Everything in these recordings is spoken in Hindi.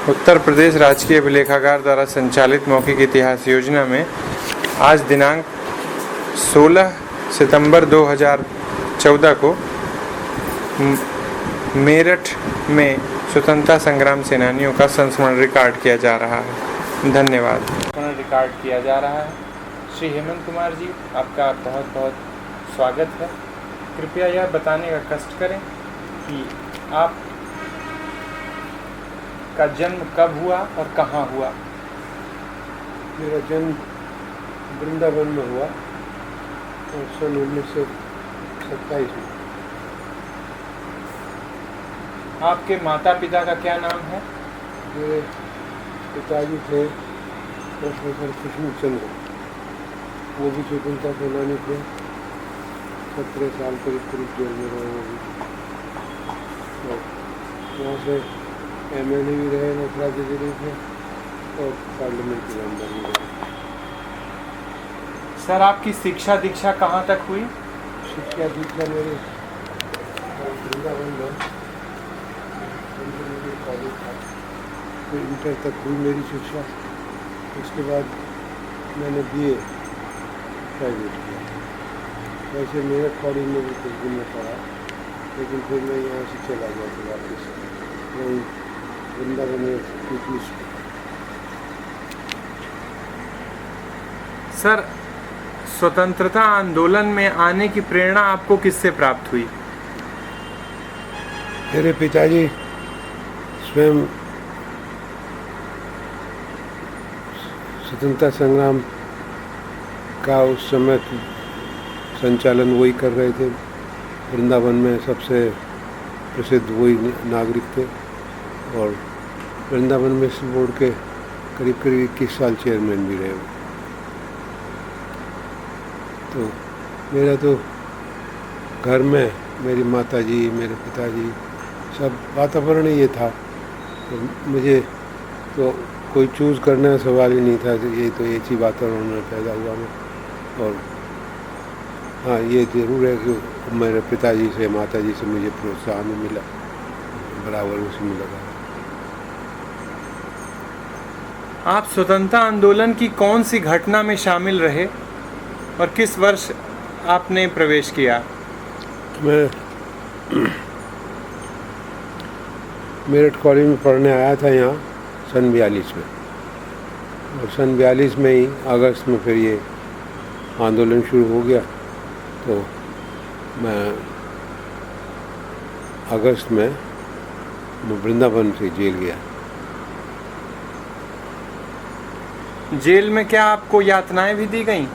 उत्तर प्रदेश राजकीय अभिलेखागार द्वारा संचालित मौखिक इतिहास योजना में आज दिनांक 16 सितंबर 2014 को मेरठ में स्वतंत्रता संग्राम सेनानियों का संस्मरण रिकॉर्ड किया जा रहा है। धन्यवाद। संस्मरण रिकॉर्ड किया जा रहा है। श्री हेमंत कुमार जी, आपका बहुत बहुत स्वागत है। कृपया यह बताने का कष्ट करें कि आप का जन्म कब हुआ और कहाँ हुआ? मेरा जन्म वृंदावन में हुआ और सन 1927 में। आपके माता पिता का क्या नाम है? मेरे पिताजी थे प्रोफेसर कृष्ण चंद्र, वो भी स्वतंत्रता सेनानी थे। 17 साल करीब जेल में रहे वो भी। तो वहाँ से MLA भी रहे नथुरा के जिले से और पार्लियामेंट के मेंबर भी रहे। सर, आपकी शिक्षा दीक्षा कहाँ तक हुई? शिक्षा दीक्षा मेरे वृंदावन में कॉलेज था, तो इंटर तक हुई मेरी शिक्षा। उसके बाद मैंने BA प्राइवेट किया। वैसे मेरठ कॉलेज में भी कुछ दिन में पढ़ा, लेकिन फिर मैं यहाँ से चला गया था वापस वहीं वृंदावन में पीपल्स। सर, स्वतंत्रता आंदोलन में आने की प्रेरणा आपको किससे प्राप्त हुई? मेरे पिताजी स्वयं स्वतंत्रता संग्राम का उस समय संचालन वही कर रहे थे। वृंदावन में सबसे प्रसिद्ध वही नागरिक थे और वृंदावन म्युनिसिपल बोर्ड के करीब 21 साल चेयरमैन भी रहे। तो मेरा तो घर में मेरी माताजी, मेरे पिताजी, सब वातावरण ये था। तो मुझे तो कोई चूज़ करने का सवाल ही नहीं था। ये तो एक ही वातावरण में पैदा हुआ मैं। और हाँ, ये ज़रूर है कि मेरे पिताजी से, माताजी से मुझे प्रोत्साहन मिला, बराबर उसी में लगा। आप स्वतंत्रता आंदोलन की कौन सी घटना में शामिल रहे और किस वर्ष आपने प्रवेश किया? मैं मेरठ कॉलेज में पढ़ने आया था यहाँ सन 42 में, और सन 42 में ही अगस्त में फिर ये आंदोलन शुरू हो गया। तो मैं अगस्त में वृंदावन से जेल गया। जेल में क्या आपको यातनाएं भी दी गईं?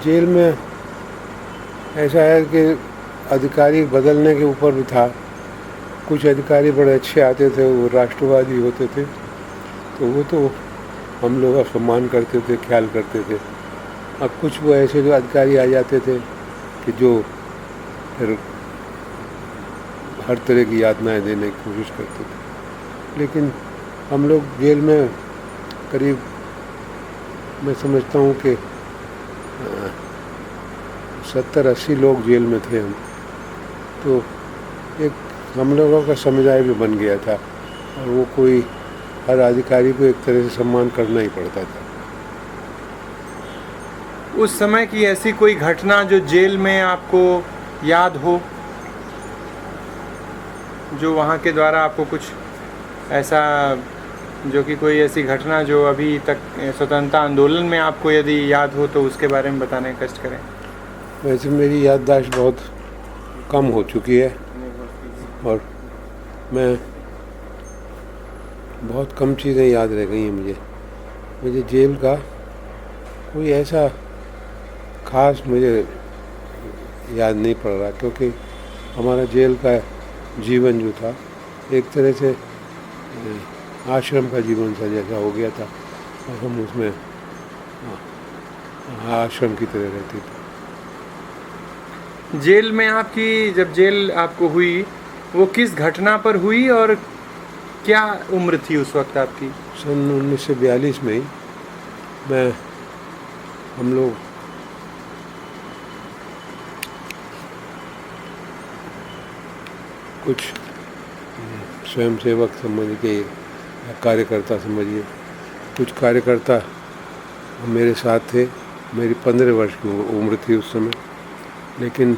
जेल में ऐसा है कि अधिकारी बदलने के ऊपर भी था। कुछ अधिकारी बड़े अच्छे आते थे, वो राष्ट्रवादी होते थे, तो वो तो हम लोग का सम्मान करते थे, ख्याल करते थे। अब कुछ वो ऐसे जो अधिकारी आ जाते थे कि जो फिर हर तरह की यातनाएं देने की कोशिश करते थे। लेकिन हम लोग जेल में करीब, मैं समझता हूँ कि 70-80 लोग जेल में थे हम। तो एक हम लोगों का समुदाय भी बन गया था, और वो कोई हर अधिकारी को एक तरह से सम्मान करना ही पड़ता था। उस समय की ऐसी कोई घटना जो जेल में आपको याद हो, जो वहाँ के द्वारा आपको कुछ ऐसा, जो कि कोई ऐसी घटना जो अभी तक स्वतंत्रता आंदोलन में आपको यदि याद हो तो उसके बारे में बताने का कष्ट करें। वैसे मेरी याददाश्त बहुत कम हो चुकी है और मैं बहुत कम चीज़ें याद रह गई हैं मुझे जेल का कोई ऐसा खास मुझे याद नहीं पड़ रहा, क्योंकि हमारा जेल का जीवन जो था एक तरह से आश्रम का जीवन सा जैसा हो गया था, और हम उसमें आश्रम की तरह रहते थे। जेल में आपकी, जब जेल आपको हुई, वो किस घटना पर हुई और क्या उम्र थी उस वक्त आपकी? सन 1942 में ही हम लोग कुछ स्वयंसेवक समझ के या कार्यकर्ता समझिए। कुछ कार्यकर्ता मेरे साथ थे। मेरी 15 वर्ष की उम्र थी उस समय, लेकिन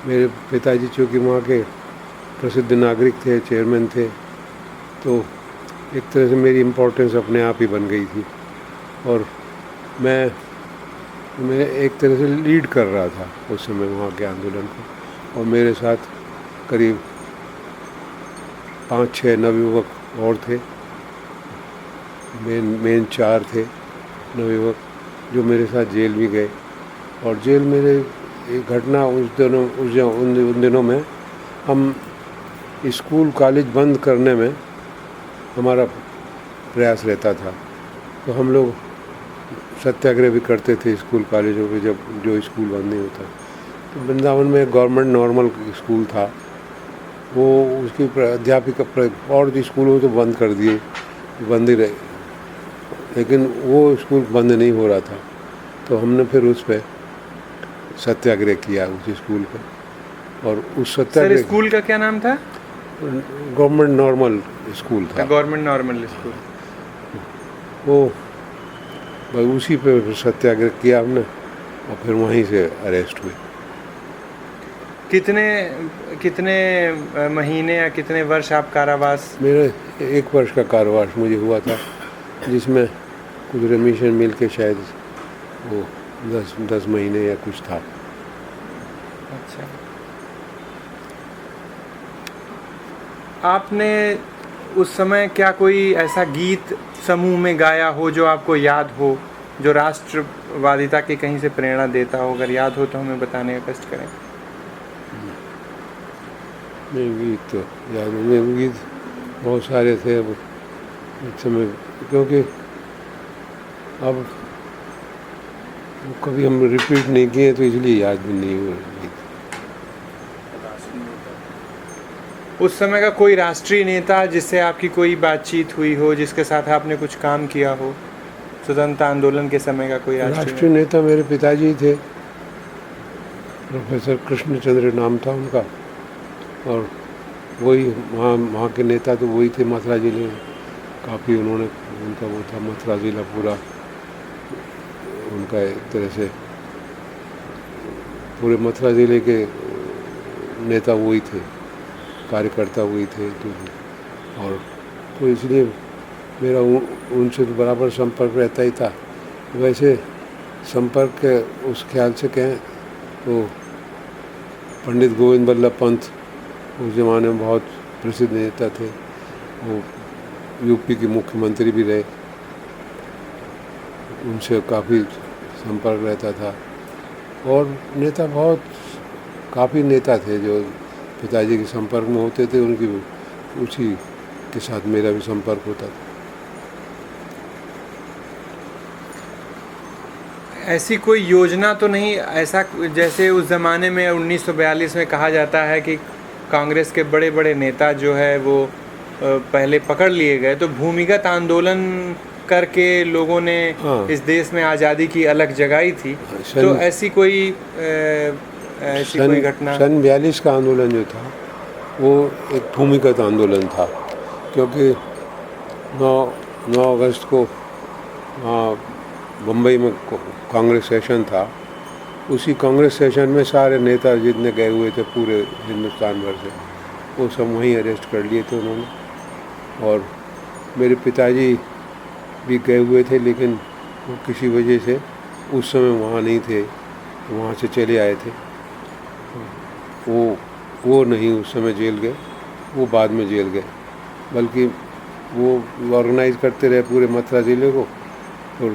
मेरे पिताजी चूँकि वहाँ के प्रसिद्ध नागरिक थे, चेयरमैन थे, तो एक तरह से मेरी इम्पोर्टेंस अपने आप ही बन गई थी और मैं एक तरह से लीड कर रहा था उस समय वहाँ के आंदोलन को। और मेरे साथ करीब 5-6 नवयुवक और थे, मेन 4 थे नवयुवक जो मेरे साथ जेल भी गए। और जेल मेरे एक घटना उन दिनों में हम स्कूल कॉलेज बंद करने में हमारा प्रयास रहता था, तो हम लोग सत्याग्रह भी करते थे स्कूल कॉलेजों पे जब जो स्कूल बंद नहीं होता। तो वृंदावन में गवर्नमेंट नॉर्मल स्कूल था, वो उसकी अध्यापिका और स्कूलों तो बंद कर दिए, बंद ही रहे, लेकिन वो स्कूल बंद नहीं हो रहा था। तो हमने फिर उस पर सत्याग्रह किया उस स्कूल पर। और उस सत्याग्रह, सर स्कूल का क्या नाम था? गवर्नमेंट नॉर्मल स्कूल था। Government normal school. वो भाई उसी पे फिर सत्याग्रह किया हमने और फिर वहीं से अरेस्ट हुए। कितने महीने या कितने वर्ष आप कारावास? मेरे 1 वर्ष का कारावास मुझे हुआ था, जिसमें कुछ रेमिशन मिल के शायद वो 10 महीने या कुछ था। अच्छा, आपने उस समय क्या कोई ऐसा गीत समूह में गाया हो जो आपको याद हो, जो राष्ट्रवादिता की कहीं से प्रेरणा देता हो? अगर याद हो तो हमें बताने का कष्ट करें। नहीं, गीत तो याद नहीं, गीत बहुत सारे थे अब इस समय, क्योंकि अब कभी हम रिपीट नहीं किए तो इसलिए याद भी नहीं हुआ गीत। उस समय का कोई राष्ट्रीय नेता जिससे आपकी कोई बातचीत हुई हो, जिसके साथ आपने कुछ काम किया हो, स्वतंत्रता आंदोलन के समय का कोई राष्ट्रीय नेता मेरे पिताजी थे, प्रोफेसर कृष्णचंद्र नाम था उनका, और वही वहाँ के नेता तो वही थे। मथुरा जिले में काफ़ी उन्होंने, उनका वो था मथुरा जिला पूरा, उनका एक तरह से पूरे मथुरा जिले के नेता वही थे, कार्यकर्ता वही थे। तो इसलिए मेरा उनसे तो बराबर संपर्क रहता ही था। वैसे संपर्क के उस ख्याल से कहें तो पंडित गोविंद बल्लभ पंत उस ज़माने में बहुत प्रसिद्ध नेता थे, वो यूपी के मुख्यमंत्री भी रहे, उनसे काफ़ी संपर्क रहता था। और नेता काफ़ी नेता थे जो पिताजी के संपर्क में होते थे, उनकी उसी के साथ मेरा भी संपर्क होता था। ऐसी कोई योजना तो नहीं, ऐसा जैसे उस ज़माने में 1942 में कहा जाता है कि कांग्रेस के बड़े बड़े नेता जो है वो पहले पकड़ लिए गए, तो भूमिगत आंदोलन करके लोगों ने इस देश में आज़ादी की अलग जगाई थी। तो ऐसी कोई घटना? सन 42 का आंदोलन जो था वो एक भूमिगत आंदोलन था, क्योंकि 9 अगस्त को बम्बई में कांग्रेस सेशन था। उसी कांग्रेस सेशन में सारे नेता जितने गए हुए थे पूरे हिंदुस्तान भर से, वो सब वहीं अरेस्ट कर लिए थे उन्होंने। और मेरे पिताजी भी गए हुए थे, लेकिन वो किसी वजह से उस समय वहाँ नहीं थे, तो वहाँ से चले आए थे। वो नहीं उस समय जेल गए, वो बाद में जेल गए, बल्कि वो ऑर्गेनाइज करते रहे पूरे मथुरा ज़िले को। और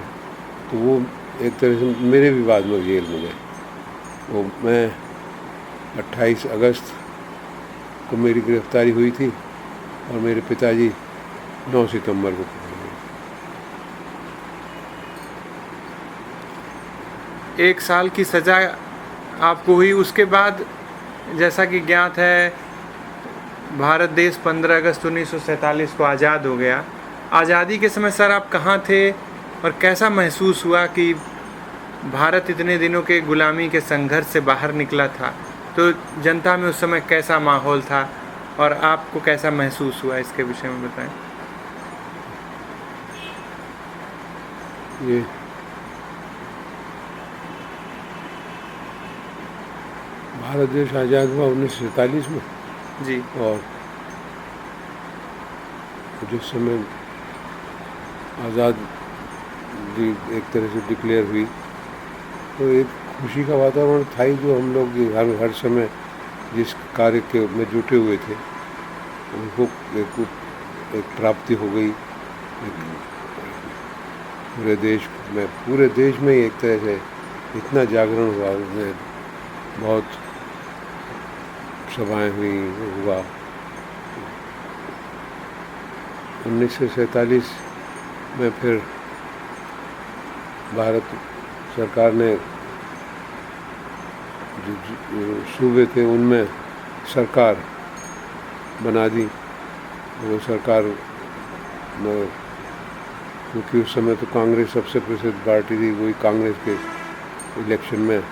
तो वो एक तरह से मेरे भी बाद में जेल में गए। वो मैं 28 अगस्त को मेरी गिरफ्तारी हुई थी और मेरे पिताजी 9 सितंबर को पकड़े गए। 1 साल की सज़ा आपको हुई। उसके बाद जैसा कि ज्ञात है, भारत देश 15 अगस्त 1947 को आज़ाद हो गया। आज़ादी के समय सर आप कहाँ थे और कैसा महसूस हुआ कि भारत इतने दिनों के गुलामी के संघर्ष से बाहर निकला था? तो जनता में उस समय कैसा माहौल था? और आपको कैसा महसूस हुआ, इसके विषय में बताएं। ये भारत देश आज़ाद हुआ 1947 में, जी और जिस समय आज़ादी एक तरह से डिक्लेयर हुई तो एक खुशी का वातावरण था ही, जो हम लोग हर समय जिस कार्य के में जुटे हुए थे उनको एक प्राप्ति हो गई। पूरे देश में एक तरह से इतना जागरण हुआ, उसमें बहुत सभाएं हुआ। 1947 में फिर भारत सरकार ने जो सूबे थे उनमें सरकार बना दी। वो सरकार में, क्योंकि उस समय तो कांग्रेस सबसे प्रसिद्ध पार्टी थी, वही कांग्रेस के इलेक्शन में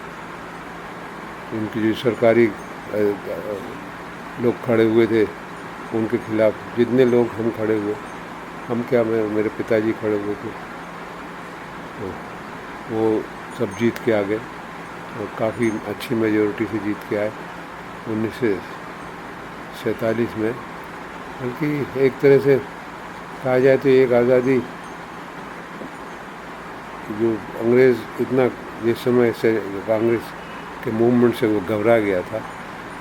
उनकी जो सरकारी लोग खड़े हुए थे उनके खिलाफ जितने लोग हम खड़े हुए, हम क्या, मेरे पिताजी खड़े हुए थे, तो वो सब जीत के आ गए और काफ़ी अच्छी मेजोरिटी से जीत के आए 1947 में। बल्कि एक तरह से कहा जाए तो एक आज़ादी जो अंग्रेज़ इतना जिस समय से कांग्रेस के मूवमेंट से वो घबरा गया था,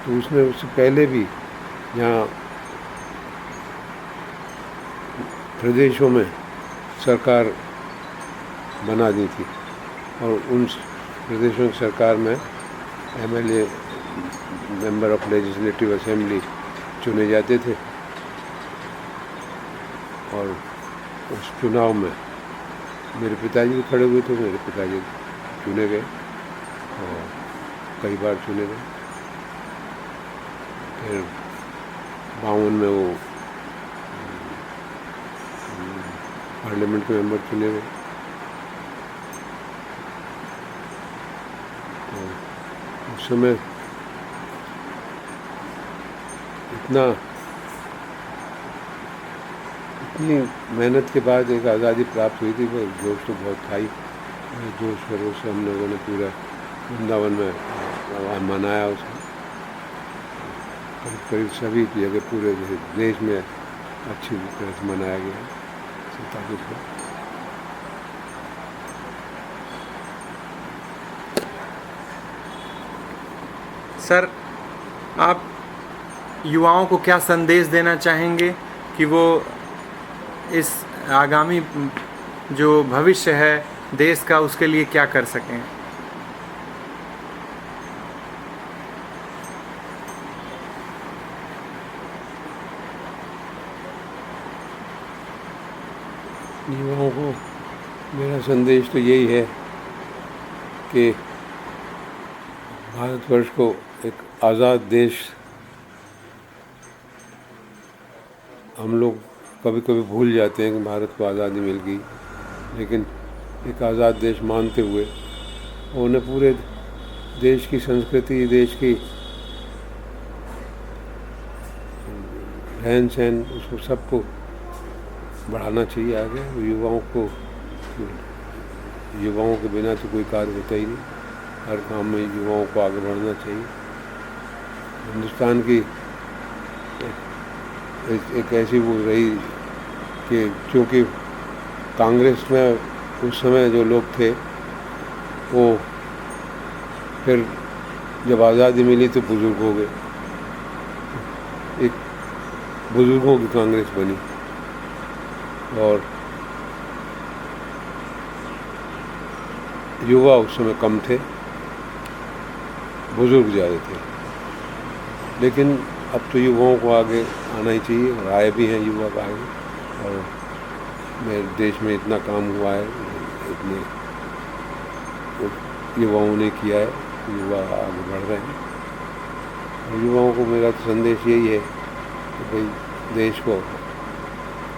तो उसने उससे पहले भी यहाँ प्रदेशों में सरकार बना दी थी, और उन प्रदेशों की सरकार में MLA member of legislative assembly चुने जाते थे, और उस चुनाव में मेरे पिताजी भी खड़े हुए थे। मेरे पिताजी चुने गए और कई बार चुने गए। फिर 52 में वो पार्लियामेंट के मेंबर चुने गए। तो उस समय इतनी मेहनत के बाद एक आज़ादी प्राप्त हुई थी, वो जोश तो बहुत था ही। जोश खरोश से हम लोगों ने पूरा वृंदावन में मनाया उसको। करीब सभी जगह पूरे देश में अच्छी तरह से मनाया गया 47 को। सर, आप युवाओं को क्या संदेश देना चाहेंगे कि वो इस आगामी जो भविष्य है देश का, उसके लिए क्या कर सकें? युवाओं को मेरा संदेश तो यही है कि भारतवर्ष को एक आज़ाद देश, हम लोग कभी कभी भूल जाते हैं कि भारत को आज़ादी मिल गई, लेकिन एक आज़ाद देश मानते हुए उन्हें पूरे देश की संस्कृति, देश की रहन सहन, उसको सबको बढ़ाना चाहिए आगे। युवाओं के बिना तो कोई कार्य होता ही नहीं। हर काम में युवाओं को आगे बढ़ना चाहिए। हिंदुस्तान की एक ऐसी वो रही कि चूँकि कांग्रेस में उस समय जो लोग थे वो फिर जब आज़ादी मिली तो बुज़ुर्ग हो गए, एक बुज़ुर्गों की कांग्रेस बनी, और युवा उस समय कम थे, बुज़ुर्ग ज़्यादा थे। लेकिन अब तो युवाओं को आगे आना ही चाहिए, और आए भी हैं युवा आगे, और मेरे देश में इतना काम हुआ है, इतने युवाओं ने किया है, युवा आगे बढ़ रहे हैं। और युवाओं को मेरा संदेश यही है कि भाई देश को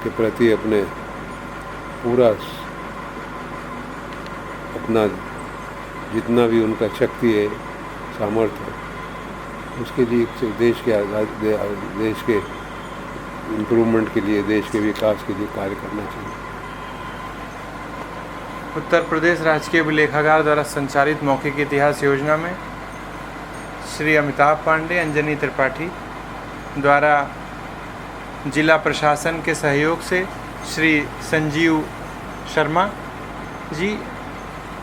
के प्रति अपने पूरा अपना जितना भी उनका शक्ति है, सामर्थ्य है, उसके लिए देश के देश के इम्प्रूवमेंट के लिए, देश के विकास के लिए कार्य करना चाहिए। उत्तर प्रदेश राजकीय लेखागार द्वारा संचालित मौखिक इतिहास योजना में श्री अमिताभ पांडे, अंजनी त्रिपाठी द्वारा जिला प्रशासन के सहयोग से श्री संजीव शर्मा जी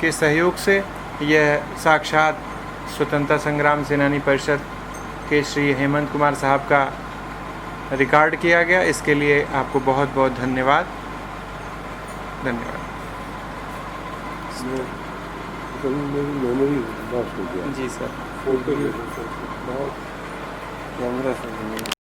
के सहयोग से यह साक्षात स्वतंत्रता संग्राम सेनानी परिषद के श्री हेमंत कुमार साहब का रिकॉर्ड किया गया। इसके लिए आपको बहुत बहुत धन्यवाद। मेमोरी लॉस हो गया। जी सर। फोटो कैमरा से